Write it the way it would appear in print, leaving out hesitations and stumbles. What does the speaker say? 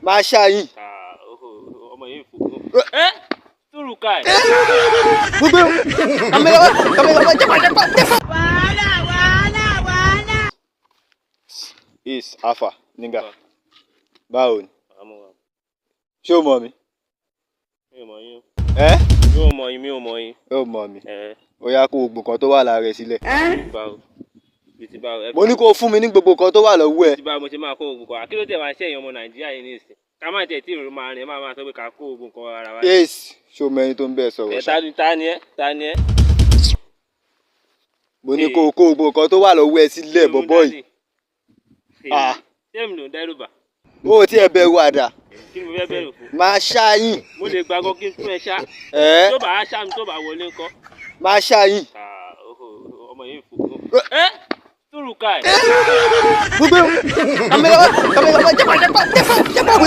máa ṣáyìn. ọmọ yìí fò. túrùkà ẹ̀. gbogbo kàmẹ́lọ́wọ́ jẹ́pà. is afa nígbà báwo ni ṣé o mọ̀ mi. mi ò mọ̀ yín. mi ò mọ̀ yín mi ò mọ̀ yín. ó mọ̀ mi. ó yá kó gbogbo nǹkan tó wà lára ẹ sílẹ̀. mo ní kó fún mi ní gbogbo nǹkan tó wà lọ́wọ́ ẹ. bí ti bá mo ṣe máa kó gbogbo nǹkan kí ló tẹ̀ máa ṣe èèyàn ọmọ nàìjíríà yìí ní ìsìn ká má tẹ̀ tí ìrìn máa rìn máa sọ pé ká kó gbogbo nǹkan ara wa. ace ṣó mẹ́rin tó ń bẹ̀ sọ̀rọ̀ ṣá. ta ni ẹ. mo ní kó kó gbogbo nǹkan tó wà lọ́wọ́ ẹ sílẹ̀ bọ̀bọ̀ yìí. ṣé mi ló ń dẹ́rù bà. ó ti ẹ bẹ̀rù àdá. kí ni mo fẹ́ bẹ̀rù fún. máa ṣáyìn. mo lè gbàgbọ́ kí n tún ẹ ṣá. tó bá a ṣá mi tó bá wọlé ńkọ́. máa ṣáyìn. ọmọ yìí fò. túrùkà ẹ̀. gbogbo kàmẹ́lọ́wọ́ jẹ́pà.